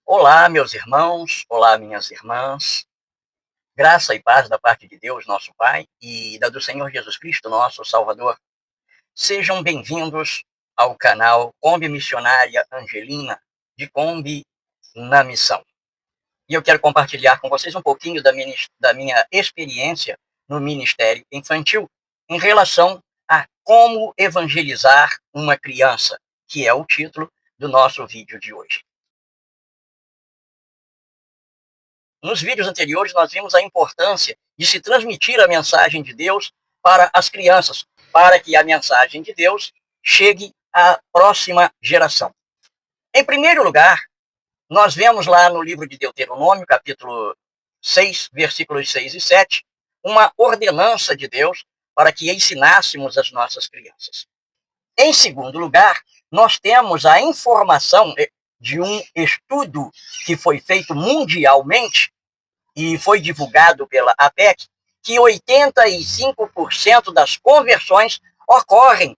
Olá, meus irmãos, olá, minhas irmãs. Graça e paz da parte de Deus, nosso Pai, e da do Senhor Jesus Cristo, nosso Salvador. Sejam bem-vindos ao canal Kombi Missionária Angelina, de Kombi na Missão. E eu quero compartilhar com vocês um pouquinho da minha experiência no Ministério Infantil em relação a como evangelizar uma criança, que é o título do nosso vídeo de hoje. Nos vídeos anteriores, nós vimos a importância de se transmitir a mensagem de Deus para as crianças, para que a mensagem de Deus chegue à próxima geração. Em primeiro lugar, nós vemos lá no livro de Deuteronômio, capítulo 6, versículos 6 e 7, uma ordenança de Deus para que ensinássemos as nossas crianças. Em segundo lugar, nós temos a informação de um estudo que foi feito mundialmente e foi divulgado pela APEC, que 85% das conversões ocorrem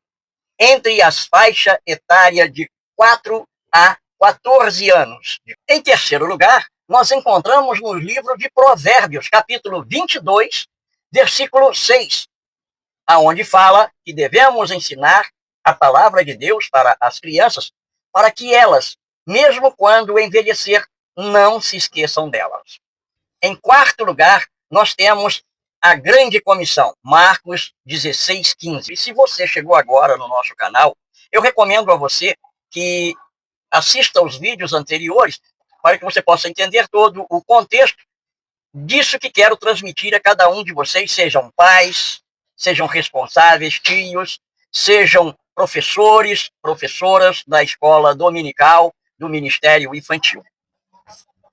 entre as faixas etárias de 4 a 14 anos. Em terceiro lugar, nós encontramos no livro de Provérbios, capítulo 22, versículo 6, aonde fala que devemos ensinar a palavra de Deus para as crianças, para que elas, mesmo quando envelhecer, não se esqueçam delas. Em quarto lugar, nós temos a grande comissão, Marcos 16, 15. E se você chegou agora no nosso canal, eu recomendo a você que assista os vídeos anteriores para que você possa entender todo o contexto disso que quero transmitir a cada um de vocês, sejam pais, sejam responsáveis, tios, sejam professores, professoras da escola dominical, do Ministério Infantil.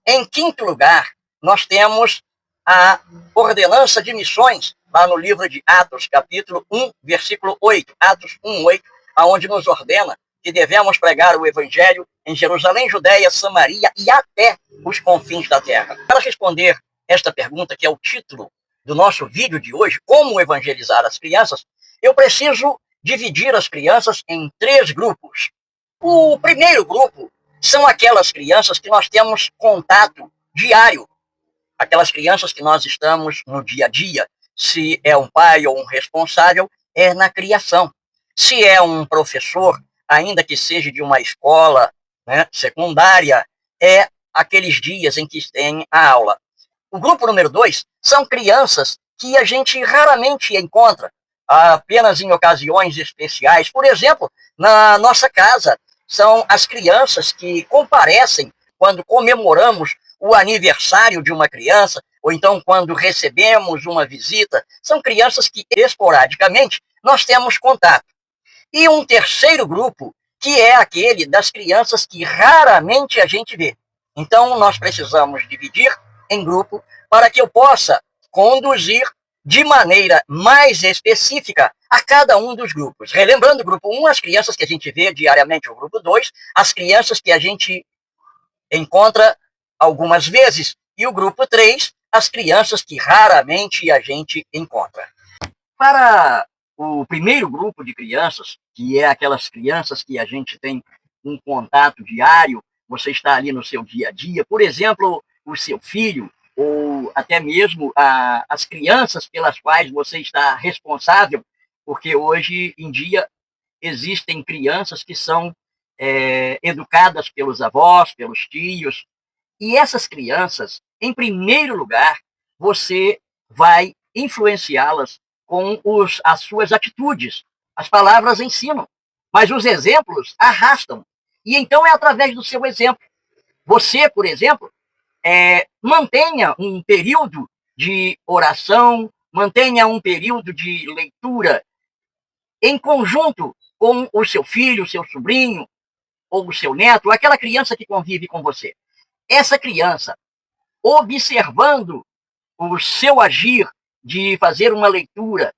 Em quinto lugar, nós temos a ordenança de missões, lá no livro de Atos, capítulo 1, versículo 8, Atos 1, 8, aonde nos ordena que devemos pregar o evangelho em Jerusalém, Judeia, Samaria e até os confins da terra. Para responder esta pergunta, que é o título do nosso vídeo de hoje, como evangelizar as crianças, eu preciso dividir as crianças em 3 grupos. O primeiro grupo são aquelas crianças que nós temos contato diário, aquelas crianças que nós estamos no dia a dia. Se é um pai ou um responsável, é na criação. Se é um professor, ainda que seja de uma escola, né, secundária, é aqueles dias em que tem a aula. O grupo número 2 são crianças que a gente raramente encontra, apenas em ocasiões especiais. Por exemplo, na nossa casa, são as crianças que comparecem quando comemoramos o aniversário de uma criança, ou então quando recebemos uma visita. São crianças que, esporadicamente, nós temos contato. E um terceiro grupo, que é aquele das crianças que raramente a gente vê. Então, nós precisamos dividir em grupo para que eu possa conduzir de maneira mais específica a cada um dos grupos. Relembrando, o grupo 1, as crianças que a gente vê diariamente, o grupo 2, as crianças que a gente encontra algumas vezes, e o grupo 3, as crianças que raramente a gente encontra. Para o primeiro grupo de crianças, que é aquelas crianças que a gente tem um contato diário, você está ali no seu dia a dia, por exemplo, o seu filho, ou até mesmo as crianças pelas quais você está responsável, porque hoje em dia existem crianças que são educadas pelos avós, pelos tios, e essas crianças, em primeiro lugar, você vai influenciá-las com as suas atitudes. As palavras ensinam, mas os exemplos arrastam. E então é através do seu exemplo. Você, por exemplo, mantenha um período de oração, mantenha um período de leitura em conjunto com o seu filho, o seu sobrinho, ou o seu neto, aquela criança que convive com você. Essa criança, observando o seu agir de fazer uma leitura,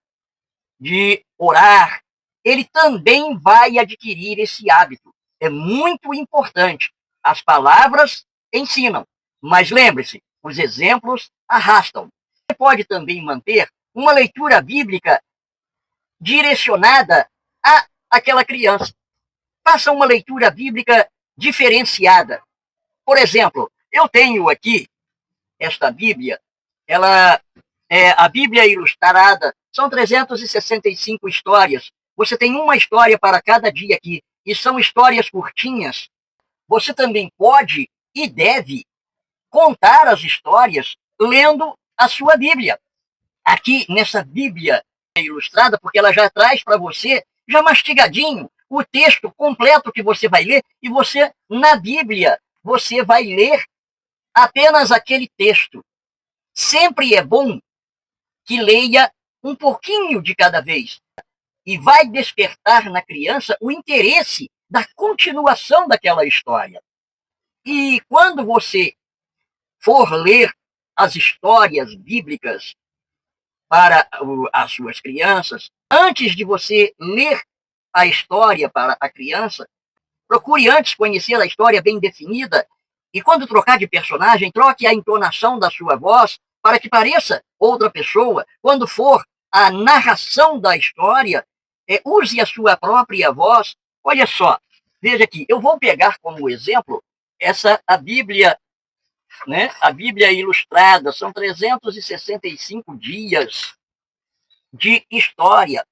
de orar, ele também vai adquirir esse hábito. É muito importante. As palavras ensinam, mas lembre-se, os exemplos arrastam. Você pode também manter uma leitura bíblica direcionada àquela criança. Faça uma leitura bíblica diferenciada. Por exemplo, eu tenho aqui esta Bíblia, ela é a Bíblia Ilustrada, são 365 histórias. Você tem uma história para cada dia aqui, e são histórias curtinhas. Você também pode e deve contar as histórias lendo a sua Bíblia. Aqui nessa Bíblia Ilustrada, porque ela já traz para você, já mastigadinho, o texto completo que você vai ler, e você, na Bíblia, você vai ler apenas aquele texto. Sempre é bom que leia um pouquinho de cada vez, e vai despertar na criança o interesse da continuação daquela história. E quando você for ler as histórias bíblicas para as suas crianças, antes de você ler a história para a criança, procure antes conhecer a história bem definida, e quando trocar de personagem, troque a entonação da sua voz para que pareça outra pessoa. Quando for a narração da história, use a sua própria voz. Olha só, veja aqui, eu vou pegar como exemplo a Bíblia, né? A Bíblia Ilustrada, são 365 dias de história.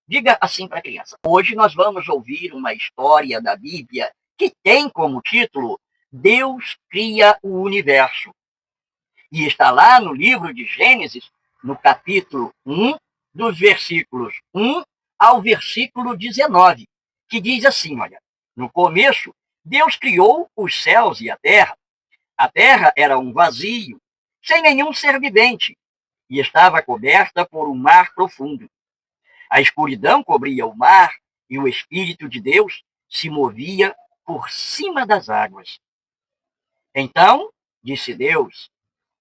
Diga assim para a criança: hoje nós vamos ouvir uma história da Bíblia que tem como título Deus cria o universo. E está lá no livro de Gênesis, no capítulo 1, dos versículos 1 ao versículo 19, que diz assim, olha, no começo, Deus criou os céus e a terra. A terra era um vazio, sem nenhum ser vivente, e estava coberta por um mar profundo. A escuridão cobria o mar, e o Espírito de Deus se movia por cima das águas. Então, disse Deus,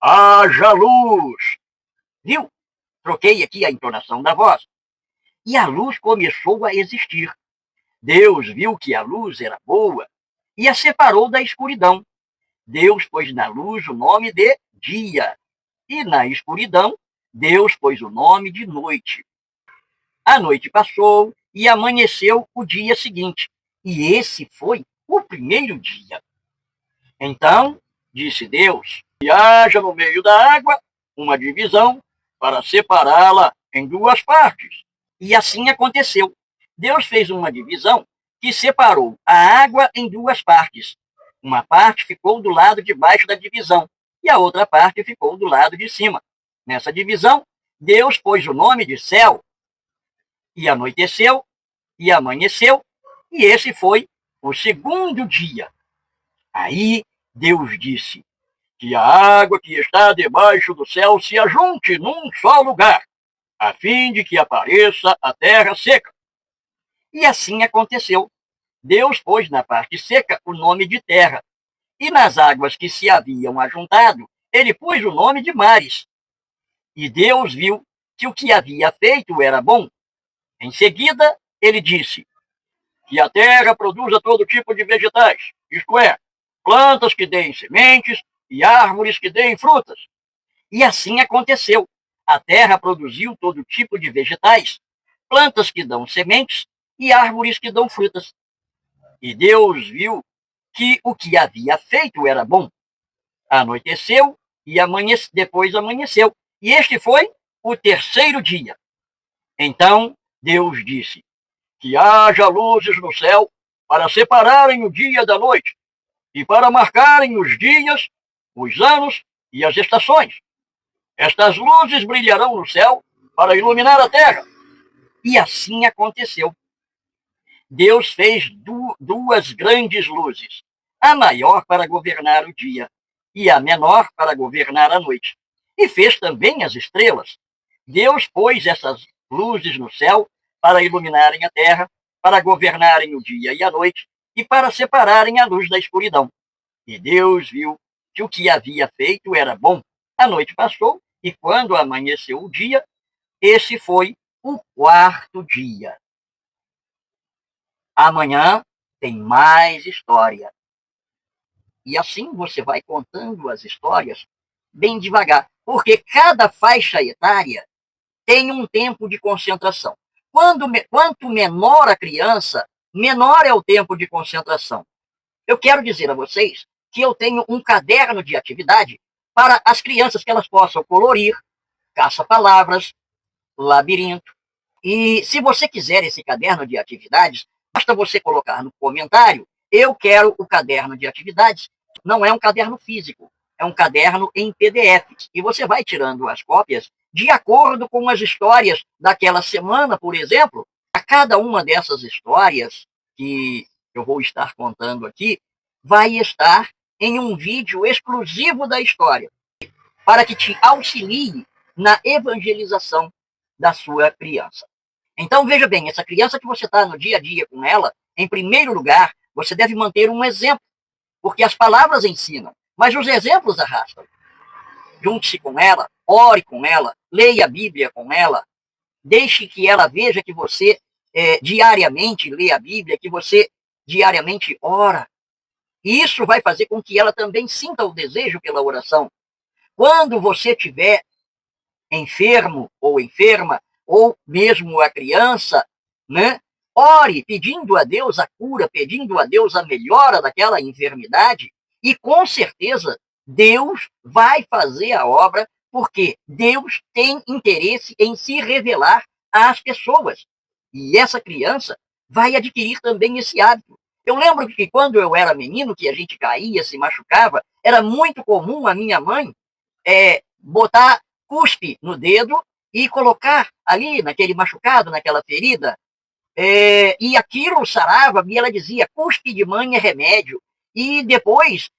haja luz! Viu? Troquei aqui a entonação da voz. E a luz começou a existir. Deus viu que a luz era boa e a separou da escuridão. Deus pôs na luz o nome de dia, e na escuridão, Deus pôs o nome de noite. A noite passou e amanheceu o dia seguinte, e esse foi o primeiro dia. Então, disse Deus, que haja no meio da água uma divisão para separá-la em duas partes. E assim aconteceu. Deus fez uma divisão que separou a água em duas partes. Uma parte ficou do lado de baixo da divisão e a outra parte ficou do lado de cima. Nessa divisão, Deus pôs o nome de céu. E anoiteceu, e amanheceu, e esse foi o segundo dia. Aí Deus disse que a água que está debaixo do céu se ajunte num só lugar, a fim de que apareça a terra seca. E assim aconteceu. Deus pôs na parte seca o nome de terra, e nas águas que se haviam ajuntado, ele pôs o nome de mares. E Deus viu que o que havia feito era bom. Em seguida, ele disse que a terra produza todo tipo de vegetais, isto é, plantas que deem sementes e árvores que deem frutas. E assim aconteceu. A terra produziu todo tipo de vegetais, plantas que dão sementes e árvores que dão frutas. E Deus viu que o que havia feito era bom. Anoiteceu e depois amanheceu. E este foi o terceiro dia. Então Deus disse que haja luzes no céu para separarem o dia da noite e para marcarem os dias, os anos e as estações. Estas luzes brilharão no céu para iluminar a terra. E assim aconteceu. Deus fez duas grandes luzes, a maior para governar o dia e a menor para governar a noite. E fez também as estrelas. Deus pôs essas luzes no céu para iluminarem a terra, para governarem o dia e a noite e para separarem a luz da escuridão. E Deus viu que o que havia feito era bom. A noite passou e quando amanheceu o dia, esse foi o quarto dia. Amanhã tem mais história. E assim você vai contando as histórias bem devagar, porque cada faixa etária tem um tempo de concentração. Quanto menor a criança, menor é o tempo de concentração. Eu quero dizer a vocês que eu tenho um caderno de atividade para as crianças que elas possam colorir, caça-palavras, labirinto. E se você quiser esse caderno de atividades, basta você colocar no comentário: eu quero o caderno de atividades. Não é um caderno físico, é um caderno em PDF. E você vai tirando as cópias de acordo com as histórias daquela semana, por exemplo. A cada uma dessas histórias que eu vou estar contando aqui, vai estar em um vídeo exclusivo da história, para que te auxilie na evangelização da sua criança. Então, veja bem, essa criança que você está no dia a dia com ela, em primeiro lugar, você deve manter um exemplo, porque as palavras ensinam, mas os exemplos arrastam. Junte-se com ela, ore com ela, leia a Bíblia com ela, deixe que ela veja que você diariamente lê a Bíblia, que você diariamente ora. E isso vai fazer com que ela também sinta o desejo pela oração. Quando você estiver enfermo ou enferma, ou mesmo a criança, né? Ore pedindo a Deus a cura, pedindo a Deus a melhora daquela enfermidade, e com certeza Deus vai fazer a obra, porque Deus tem interesse em se revelar às pessoas. E essa criança vai adquirir também esse hábito. Eu lembro que quando eu era menino, que a gente caía, se machucava, era muito comum a minha mãe botar cuspe no dedo e colocar ali naquele machucado, naquela ferida, e aquilo sarava, e ela dizia: cuspe de mãe é remédio. E depois,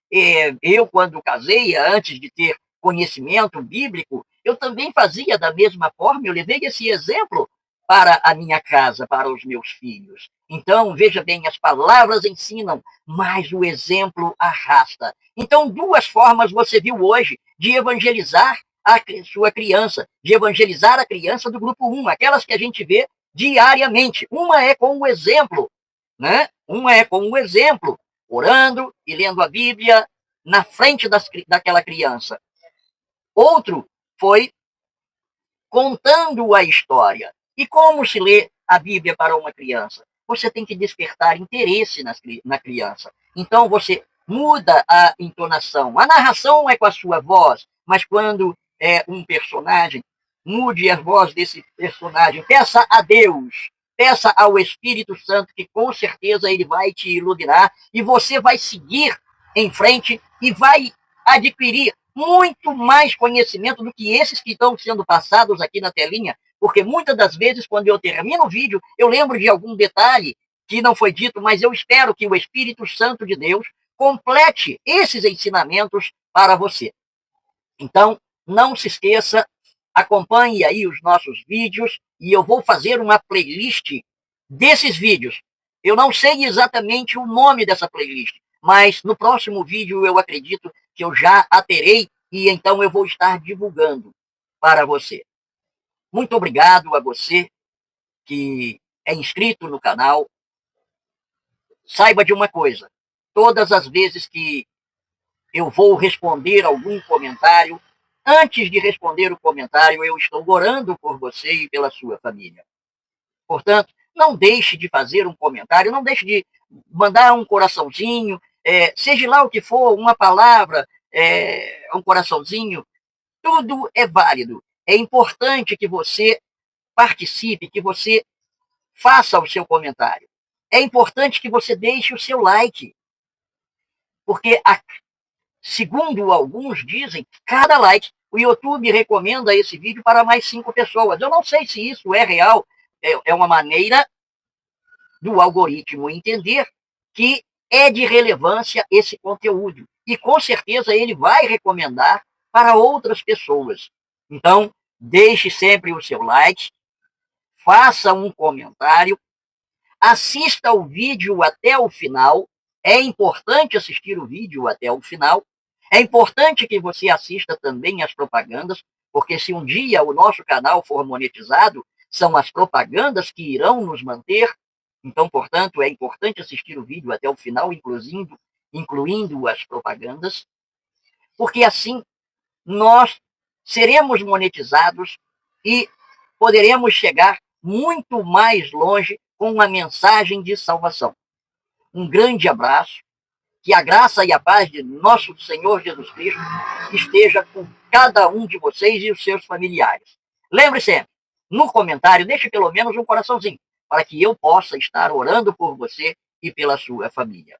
eu quando casei, antes de ter conhecimento bíblico, eu também fazia da mesma forma. Eu levei esse exemplo para a minha casa, para os meus filhos. Então, veja bem, as palavras ensinam, mas o exemplo arrasta. Então, duas formas você viu hoje de evangelizar a sua criança, de evangelizar a criança do grupo 1, aquelas que a gente vê diariamente. Uma é com o exemplo, né? Uma é com o exemplo, orando e lendo a Bíblia na frente daquela criança. Outro foi contando a história. E como se lê a Bíblia para uma criança? Você tem que despertar interesse na criança. Então você muda a entonação. A narração é com a sua voz, mas quando é um personagem, mude a voz desse personagem. Peça a Deus, peça ao Espírito Santo, que com certeza ele vai te iluminar e você vai seguir em frente e vai adquirir muito mais conhecimento do que esses que estão sendo passados aqui na telinha, porque muitas das vezes, quando eu termino o vídeo, eu lembro de algum detalhe que não foi dito, mas eu espero que o Espírito Santo de Deus complete esses ensinamentos para você. Então, não se esqueça, acompanhe aí os nossos vídeos e eu vou fazer uma playlist desses vídeos. Eu não sei exatamente o nome dessa playlist, mas no próximo vídeo eu acredito que eu já a terei e então eu vou estar divulgando para você. Muito obrigado a você que é inscrito no canal. Saiba de uma coisa: todas as vezes que eu vou responder algum comentário, antes de responder o comentário, eu estou orando por você e pela sua família. Portanto, não deixe de fazer um comentário, não deixe de mandar um coraçãozinho, seja lá o que for, uma palavra, um coraçãozinho, tudo é válido. É importante que você participe, que você faça o seu comentário. É importante que você deixe o seu like, porque, segundo alguns dizem, cada like, o YouTube recomenda esse vídeo para mais 5 pessoas. Eu não sei se isso é real, é uma maneira do algoritmo entender que é de relevância esse conteúdo. E com certeza ele vai recomendar para outras pessoas. Então, deixe sempre o seu like, faça um comentário, assista o vídeo até o final. É importante assistir o vídeo até o final. É importante que você assista também as propagandas, porque se um dia o nosso canal for monetizado, são as propagandas que irão nos manter. Então, portanto, é importante assistir o vídeo até o final, incluindo as propagandas, porque assim nós seremos monetizados e poderemos chegar muito mais longe com uma mensagem de salvação. Um grande abraço, Que a graça e a paz de nosso Senhor Jesus Cristo esteja com cada um de vocês e os seus familiares. Lembre sempre, no comentário, deixe pelo menos um coraçãozinho, para que eu possa estar orando por você e pela sua família.